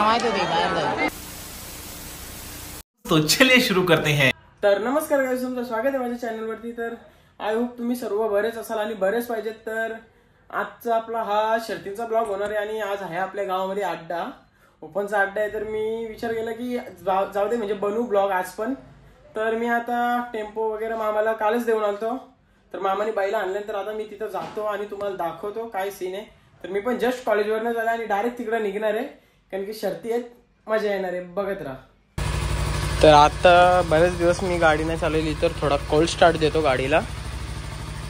माहिती होती बाहेर जाईल. तो चलिए शुरू करते हैं. तर नमस्कार गाईज, तुमचं स्वागत आहे माझ्या चॅनलवरती. तर आय होप तुम्ही सर्व बरेच असाल आणि बरेच पाहिजेत. तर आजचा आपला हा शर्तींचा ब्लॉग होणार आहे आणि आज आहे आपल्या गावामध्ये अड्डा, ओपनचा अड्डा आहे. तर मी विचार केला की जाऊ दे म्हणजे बनवू ब्लॉग आज पण. तर मी आता टेम्पो वगैरे मामाला कालच देऊन आलतो. तर मामाने बाईला आणल्यानंतर आता मी तिथं जातो आणि तुम्हाला दाखवतो काय सीन आहे. तर मी पण जस्ट कॉलेजवरनं झाला आणि डायरेक्ट तिकडे निघणार आहे, कारण की शर्ती आहेत, मजा येणार आहे, बघत राहा. तर आता बरेच दिवस मी गाडी नाही चालवली, तर थोडा कोल्ड स्टार्ट देतो गाडीला.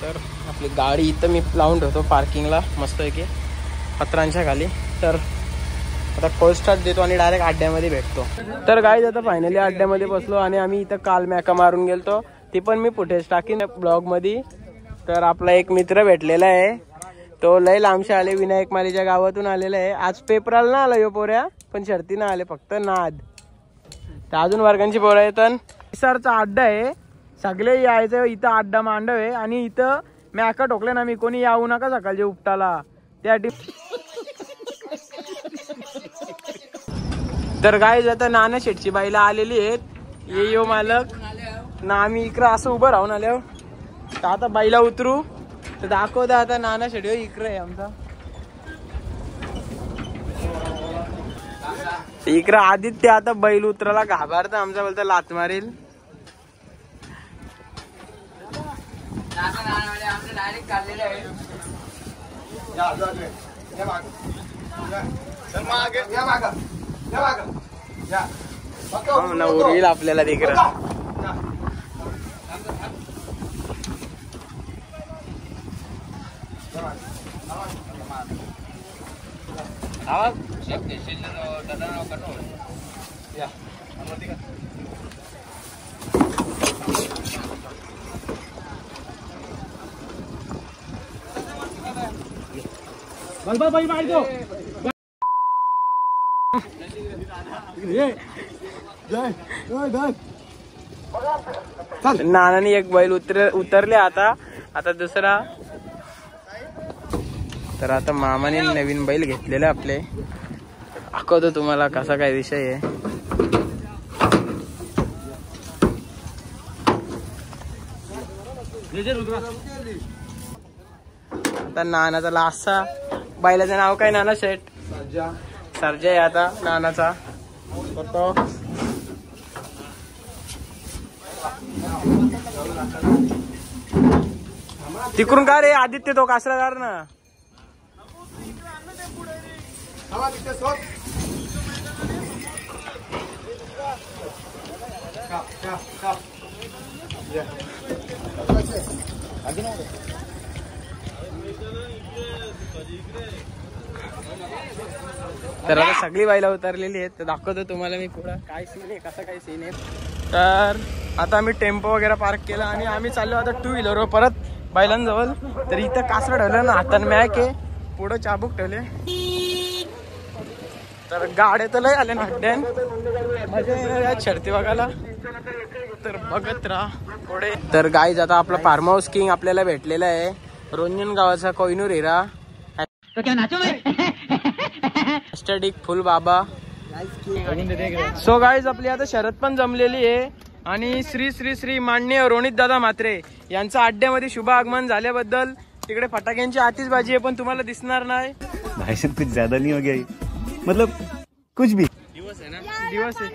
तर आपली गाडी इथं मी लावून ठेवतो पार्किंगला मस्त आहे की पत्रांच्या खाली. तर आता कोल्ड स्टार्ट देतो आणि डायरेक्ट अड्ड्यामध्ये भेटतो. तर गाईज आता फायनली अड्ड्यामध्ये बसलो आणि आम्ही इथं काल मॅका मारून गेलतो, ती पण मी फुटेज टाकीन ब्लॉगमध्ये. तर आपला एक मित्र भेटलेला आहे, तो लय लांबशे आले, विनायक मालीच्या गावातून आलेला आहे. आज पेपराला ना आला यो पोऱ्या, पण शर्ती ना आले, फक्त नाद. तर अजून वर्गांची पोरं येतात. सरचा अड्डा आहे, सगळे यायचं इथं, अड्डा मांडव आहे आणि इथं मॅका ठोकले ना मी, कोणी येऊ नका सकाळच्या उपटाला त्या तर गाईज आता नाना शेटची बाईला आलेली आहेत, ये यो मालक ना. आम्ही इकडं असं उभं राहून आलो. तर आता बाईला उतरू तर दाखवता आता नाना शेट इकडे आहे आमचा. इकडं आदित्य आता बैल उतराला घाबरतं, आमचा बोलता लात मारेल. उरवील आपल्याला तिकडं. नानानी एक बैल उतरले आता दुसरा. तर आता मामाने नवीन बैल घेतलेले आपले, दाखवतो तुम्हाला कसा काय विषय आहे. आता नानाचा लास्टचा बैलाचं नाव काय, नाना शेट सरजा आहे आता नानाचा. तिकडून का रे आदित्य, तो कासरागार ना. तर आता सगळी बाईला उतरलेली आहेत, तर दाखवतो तुम्हाला मी पुढं काय सीन आहे, कसा काय सीन आहे. तर आता आम्ही टेम्पो वगैरे पार्क केला आणि आम्ही चाललो आता टू व्हीलरवर परत बैलांजवळ. तर इथं कासरा ठेवलं ना, हातान मॅक आहे, पुढं चाबूक ठेवले. तर गाड्या तर लय आले ना अड्ड्यान, मजा येणार शर्ती बघायला. तर बघत राहा पुढे. तर गाईज आता आपला फार्म हाऊस किंग आपल्याला भेटलेला आहे, रोंजन गावाचा कोयनूर हिरा. फुल बाबा. सो गाईज आपली आता शरद पण जमलेली आहे आणि श्री श्री श्री माननीय रोनित दादा म्हात्रे यांचा अड्ड्यामध्ये शुभ आगमन झाल्याबद्दल तिकडे फटाक्यांची आतिषबाजी आहे, पण तुम्हाला दिसणार नाही. भाषण कुछ ज्यादा नहीं हो गया, मतलब कुछ भी दिवस है ना, दिवस आहे.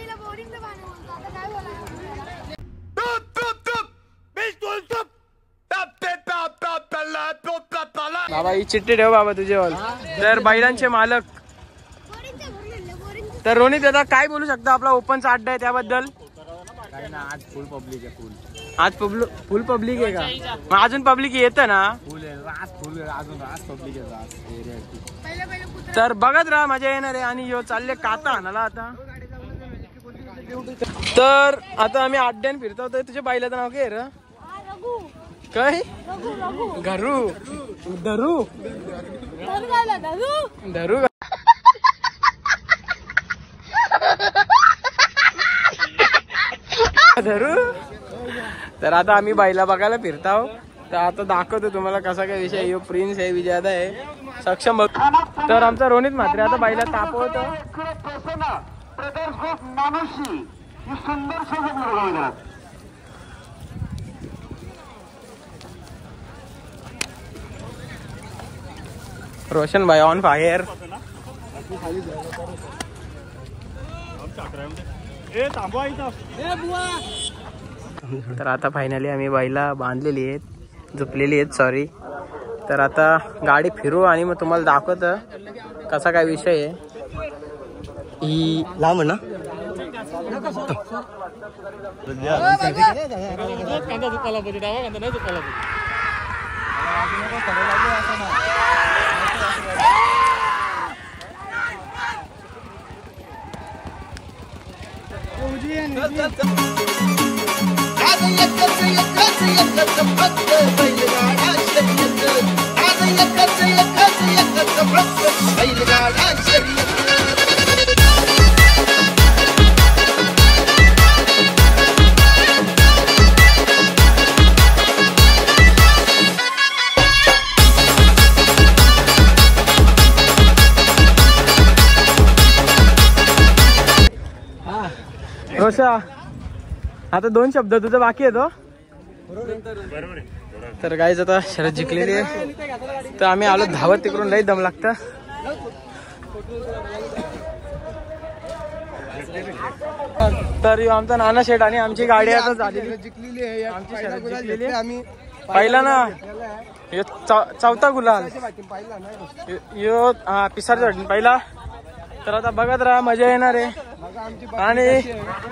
बाबा ही चिठ्ठी ठेव बाबा तुझ्यावर. तर बैलांचे मालक. तर रोनित दादा काय बोलू शकता, आपला ओपनचा अड्डा आहे त्याबद्दल? आज फुल पब्लिक आहे, आज फुल पब्लिक आहे का? मग अजून पब्लिक येतं ना? तर बघत राहा, मजा येणार आहे. आणि यो चालले काता आणाला आता. तर आता आम्ही अड्ड्यान फिरतो. तर तुझ्या बाईलाचं नाव काय रे? काय घरू धरू धरू. धरू. तर आता आम्ही बाईला बघायला फिरताव. तर आता दाखवतो तुम्हाला कसा काय विषय. यो प्रिन्स आहे, विजयादा आहे, सक्षम बघ. तर आमचा रोनित म्हात्रे आता बाईला तापवतो. रोशन भाई ऑन फायर. तर आता फायनली आम्ही बाईला बांधलेली आहेत, झोपलेली आहेत सॉरी. तर आता गाडी फिरू आणि मग तुम्हाला दाखवतं कसा काय विषय आहे. ही लांब ना रोशा. आता 2 शब्द तुझं बाकी येतो. तर गाईज आता शरद जिंकलेली आहे. तर आम्ही आलो धावत, तिकडून लई दम लागतं. तर आमचा नाना शेठ आणि आमची गाडी आता झालेली जिंकलेली आहे. आमची शरद जिंकलेली आहे. आम्ही पहिला ना चौथा गुलाल यो पिसार पहिला. तर आता बघत राहा, मजा येणार आहे. आणि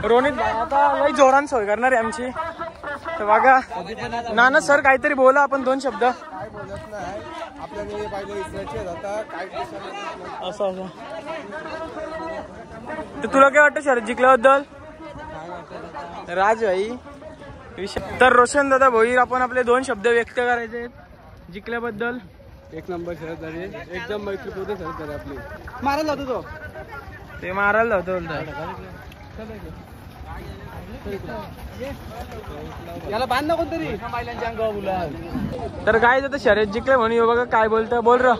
रोनित आता लई जोरान सोय करणार आहे आमची. तर बघा नाना सर काहीतरी बोला, आपण 2 शब्द. असं तर तुला काय वाटतं शरद जिंकल्याबद्दल राज भाई विषय. तर रोशन दादा भोईर, आपण आपले 2 शब्द व्यक्त करायचे आहेत जिंकल्याबद्दल. 1 नंबर शरद झाली, एकदम मैत्रीपूर्ण शरद झाली आपली. मारायला जातो तो, ते मारायला जातो बोलतात. याला बांध ना कोणतरी. तर काय आता शर्यत जिंकले म्हणून बघा काय बोलतं. बोल र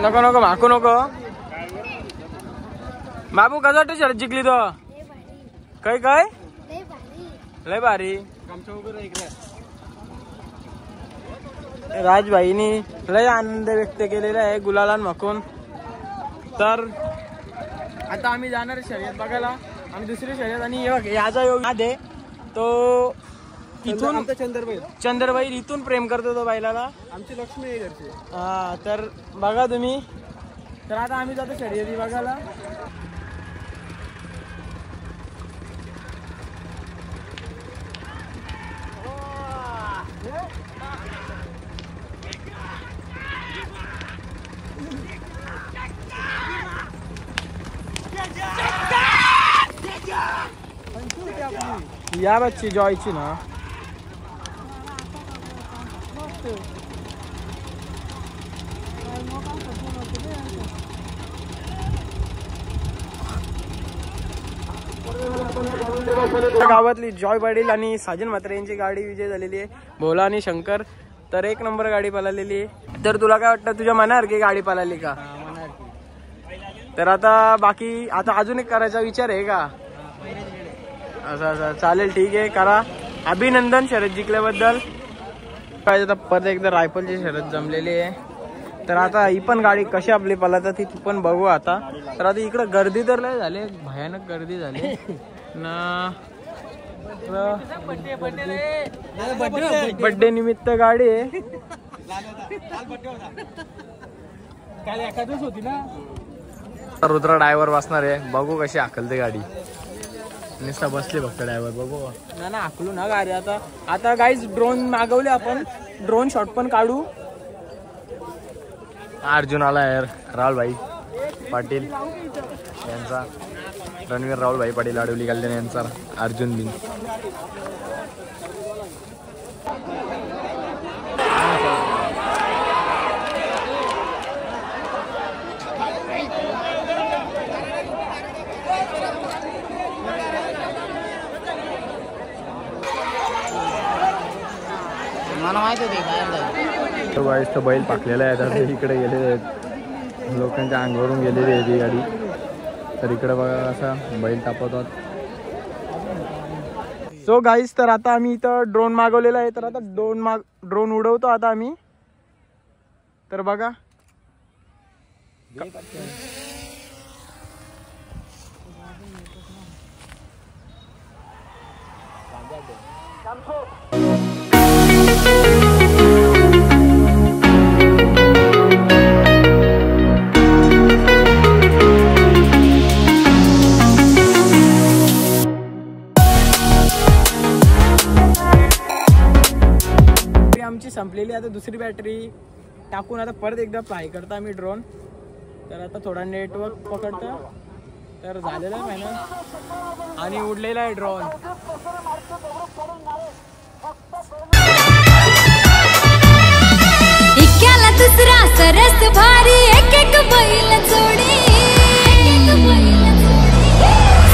नको नको माकू नको. बाबू कसं वाटतं शरद जिंकली तो? काय काय लय भारी. राजभाईनी लय आनंद व्यक्त केलेला आहे गुलालान माकून. तर आता आम्ही जाणार शर्यत बघायला, आम्ही दुसरी शर्यत. आणि याचा योग आहे तो इथून चंद्रबाई इथून प्रेम करतो तो बैलाला. आमची लक्ष्मी आहे घरची. हा तर बघा तुम्ही. तर आता आम्ही जातो शर्यती बघायला. या बच्ची जॉयची ना. गावातली जॉय पाटील आणि साजन म्हात्रे यांची गाडी विजय झालेली आहे. भोला आणि शंकर. तर 1 नंबर गाडी पळालेली आहे. तर तुला काय वाटतं, तुझ्या मनासारखी गाडी पळाली का? तर आता बाकी आता अजून एक करायचा विचार आहे का? असं चालेल, ठीक आहे करा. अभिनंदन शर्यत जिंकल्याबद्दल. काय आता परत एकदा रायफलची शर्यत जमलेली आहे. तर आता ही पण गाडी कशी आपली पळतात ती पण बघू आता. तर आता इकडं गर्दी तर लय झाली, भयानक गर्दी झाली ना. बर्थडे निमित्त गाडी आहे. रुद्र ड्रायव्हर बसणार आहे, बघू कशी हाकलते गाडी. नुसता बसले फक्त ड्रायव्हर, बघू ना ना हाकलू ना गाडी. आता गाईज ड्रोन मागवले आपण, ड्रोन शॉट पण काढू. अर्जुन आला यार, राहुल भाई पाटील यांचा, रणवीर राहुल भाई पाटील आडवली कल्याण यांचा अर्जुन बिन. मला माहित होते बाहेर जाईल. तो गाईस तो बैल पाकलेला आहे. आता इकडे गेलेले आहेत, लोकांच्या अंगावरून गेलेली आहे ती गाडी. तर इकडे बघा असा बैल तापवतात. सो गाईस तर आता आम्ही इथं ड्रोन मागवलेला आहे. तर आता ड्रोन उडवतो आता आम्ही. तर बघा आमची संपलेली. आता दुसरी बॅटरी टाकून आता परत एकदा फ्लाय करता आम्ही ड्रोन. तर आता थोडा नेटवर्क पकडतं. तर झालेला आहे फायनल आणि उडलेला आहे ड्रोन. इक्याला दुसरा सरस भारी एक एक बैल जोडी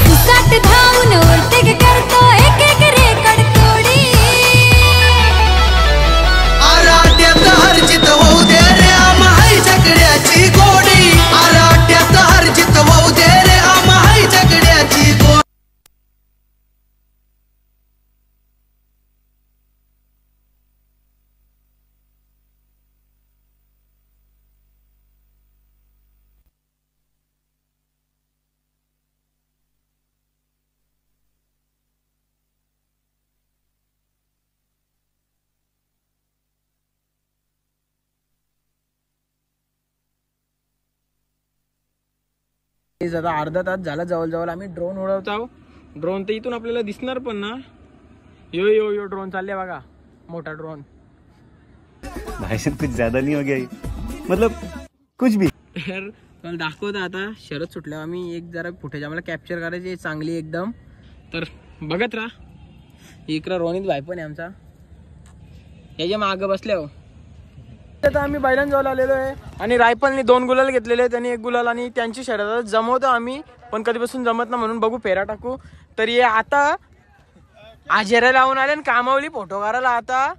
सुसाट धावून ओरटेक करतो एक एक रेकड तोडी. आराट्यात हरजित होऊ दे रे आम्हाई झगड्याची गोडी. आराट्यात हरजित होऊ दे रे आम्हाई झगड्याची गोडी. आता अर्धा तास झाला जवळ आम्ही ड्रोन उडवत आहोत. ड्रोन तर इथून आपल्याला दिसणार पण ना. यो ड्रोन चालले बघा, मोठा ड्रोन. भाई साहब कुछ ज्यादा नहीं हो गया ये? मतलब कुछ भी. तर मला दाखवता आता शरद सुटल्या आम्ही एक जरा फुटेज आम्हाला कॅप्चर करायची चांगली एकदम. तर बघत राहा. इकडं रोनित भाई पण आहे आमचा, याच्या मागं बसले हो. आता आम्ही बैलांजवळ आलेलो आहे आणि रायफलनी 2 गुलाल घेतलेले आहेत. त्यांनी 1 गुलाल आणि त्यांची शर्यत जमवतो आम्ही, पण कधीपासून जमत ना म्हणून बघू फेरा टाकू. तर ये आता आजेरा लावून आले आणि कामावली फोटो काढायला. आता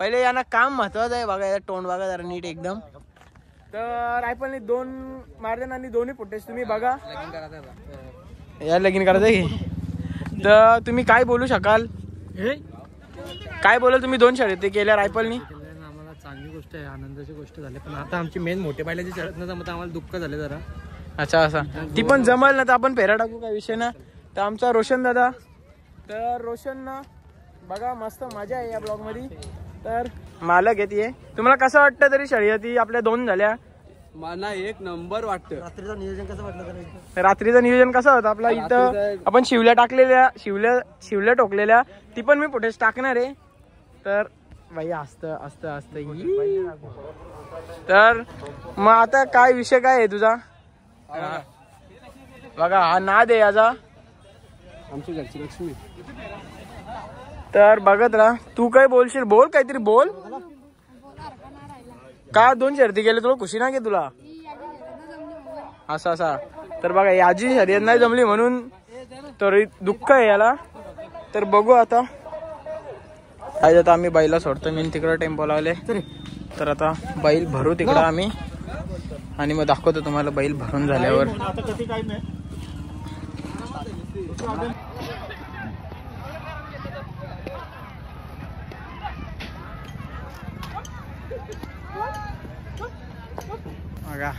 पहिले यांना काम महत्वाचं आहे बघा. तोंड बघा जरा नीट एकदम. तर रायफलनी 2 मारले आणि दोन्ही फुटेज तुम्ही बघा. या लगीन करायचं की. तर तुम्ही काय बोलू शकाल, काय बोलाल तुम्ही 2 शर्यती केल्या रायफलनी? चांगली गोष्ट आहे, आनंदाची गोष्ट झाली. पण आता आमची मेन मोठे बैलाची शर्यत न जमत आम्हाला दुःख झाले जरा. अच्छा असा ती पण जमल ना तर आपण फेरा टाकू, काय विषय ना. तर आमचा रोशन दादा, तर रोशन ना बघा मस्त मजा आहे या ब्लॉग मध्ये. तर मालक येते. तुम्हाला कसं वाटतं तरी शर्यती आपल्या 2 झाल्या? मला 1 नंबर वाटतं. रात्रीचं नियोजन कसं होतं आपला? इथं आपण शिवल्या टोकलेल्या ती पण मी फुटेज टाकणार आहे. तर भाई असतं तर मग आता काय विषय काय आहे तुझा? बघा हा नाद आहे याचा, आमची घरची लक्ष्मी. तर बघत राहा. तू काय बोलशील? बोल, काहीतरी बोल. का 2 शर्यती केले तुला खुशी ना घे तुला? असा तर बघा याची शर्यत नाही जमली म्हणून तर दुःख आहे याला. तर बघू आता आज आता आम्ही बैला सोडतो. मी तिकडं टेम्पो लावले. तर आता बैल भरू तिकडं आम्ही आणि मग दाखवतो तुम्हाला बैल भरून झाल्यावर. बघा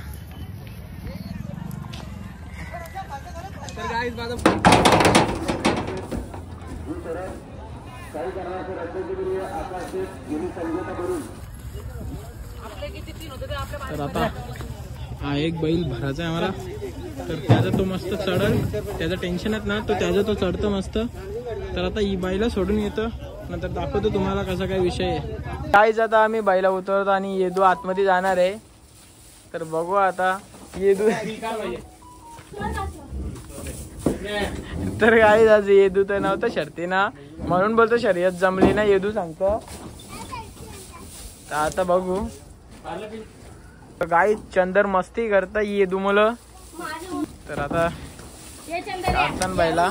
तर आता हा एक बैल भरायचा आहे आम्हाला. तर त्याचा तो मस्त चढल, त्याचं टेन्शन आहे ना, तो त्याचा तो चढतो मस्त. तर आता ही बैला सोडून येतं, नंतर दाखवतो तुम्हाला कसा काय विषय आहे. काहीच आता आम्ही बैला उतरतो आणि येदू आतमध्ये जाणार आहे. तर बघू आता येदू. तर काही आज येदू तर नव्हतं शर्तीना म्हणून बोलतो शर्यत जमली ना येदू सांगतो. तर आता बघू. गाई चंदर मस्ती करता येदू मुलं. तर आता बैला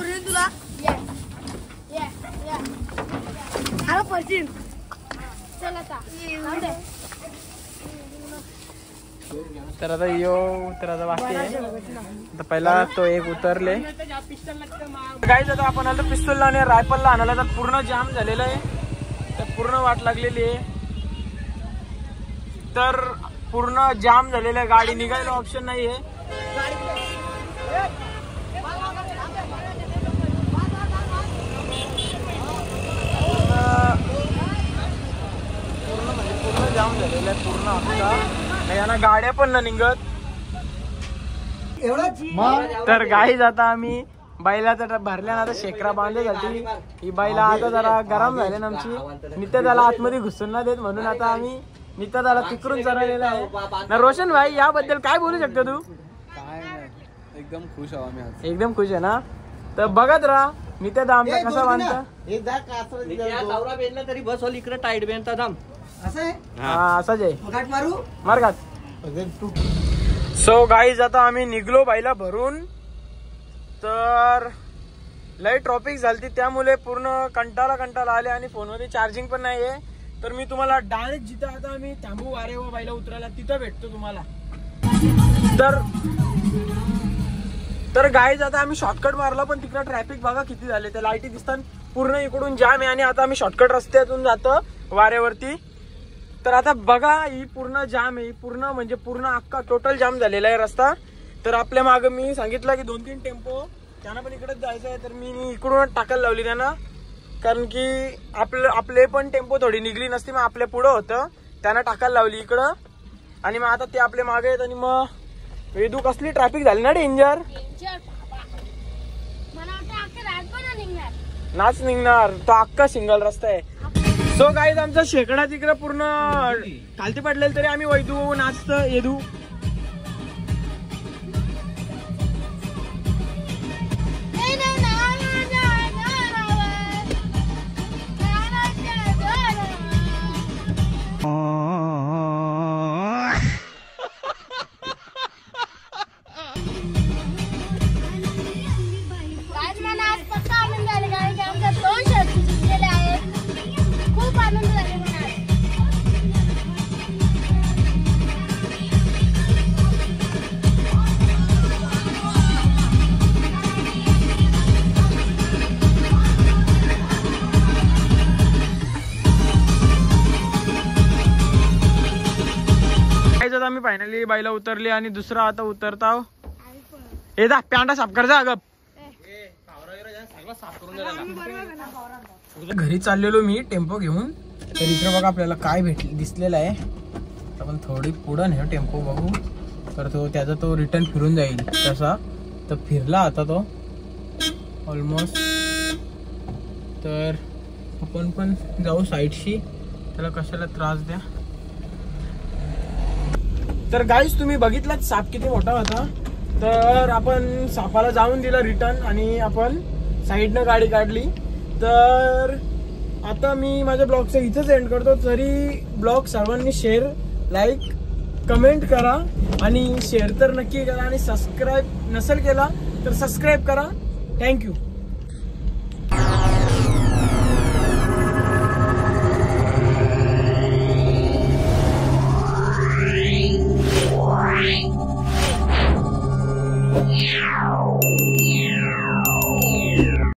तर आता तर बाकी आहे. आता पहिला तो एक उतरले. गाईज आता आपण आलो पिस्तूलला आणि रायफलला आणायला. तर पूर्ण जाम झालेलं आहे. तर पूर्ण वाट लागलेली आहे. तर पूर्ण जाम झालेलं आहे. गाडी निघायला ऑप्शन नाही आहे. पूर्ण जाम झालेलं आहे. पूर्ण आता यांना गाड्या पण ना निघत. तर गाईज आता आम्ही बैला तर भरल्या ना. आता शेकरा बांधले जाते. ही बैला आता जरा गरम झाले ना आमची. नित्य त्याला आतमध्ये घुसून ना देत म्हणून आता आम्ही नित्य त्याला तिकडून चढवलेला आहे ना. रोशन भाई याबद्दल काय बोलू शकतो तू? काय नाही, एकदम खुश आहो आम्ही आज. एकदम खुश आहे ना. तर बघत राहा नित्य आमचा कसा बांधता. तरी बस इकडे टाईट बेनता थांब. हा असाच आहे. मार्गात. सो गाईज आता आम्ही निघलो बाईला भरून. तर लय ट्रॉफिक झाली त्यामुळे पूर्ण कंटाळा आले आणि फोनमध्ये चार्जिंग पण नाही आहे. तर मी तुम्हाला डायरेक्ट जिथं आता आम्ही थांबू वारे व बाईला उतरायला तिथं भेटतो तुम्हाला. तर गाईज आता आम्ही शॉर्टकट मारला पण तिकडे ट्रॅफिक बघा किती झाले. त्या लाईटी दिसतात पूर्ण इकडून जाम आहे आणि आता आम्ही शॉर्टकट रस्त्यातून जातो वाऱ्यावरती. तर आता बघा ही पूर्ण जाम आहे. पूर्ण म्हणजे पूर्ण अख्खा टोटल जाम झालेला आहे रस्ता. तर आपल्या मागे मी सांगितलं की 2-3 टेम्पो त्यांना पण इकडेच जायचं आहे. तर मी इकडूनच टाकायला लावली त्यांना. कारण की आपले पण टेम्पो थोडी निघली नसती. मग आपल्या पुढं होतं त्यांना टाकायला लावली इकडं. आणि मग आता ते आपले मागे आहेत. आणि मग वेदू कसली ट्रॅफिक झाली ना डेंजर. नाच निघणार तो अख्खा सिंगल रस्ता आहे. सो गाईज आमचा शेकडा तिकडे पूर्ण खालती पडलेलं तरी आम्ही वैदू नाचत येदू. आम्ही फायनली बाईला उतरली आणि दुसरा आता उतरता. हे जा पॅन्टा साफ कर जा. अगं घरी चाललेलो मी टेम्पो घेऊन. तर इकडे बघा आपल्याला काय दिसलेलं आहे. आपण थोडी पुढं नाही टेम्पो बघू. तर त्याचा तो रिटर्न फिरून जाईल तसा. तर फिरला आता तो ऑलमोस्ट. तर आपण पण जाऊ साईडशी. त्याला कशाला त्रास द्या. तर गाईज तुम्ही बघितलाच साप किती मोठा होता. तर आपण सापाला जाऊन दिला रिटर्न आणि आपण साईडनं गाडी काढली. तर आता मी माझ्या ब्लॉगचं इथंच एंड करतो. तरी ब्लॉग सर्वांनी शेअर लाईक कमेंट करा आणि शेअर तर नक्की करा. आणि सबस्क्राईब नसेल केला तर सबस्क्राईब करा. थँक्यू. Yeah.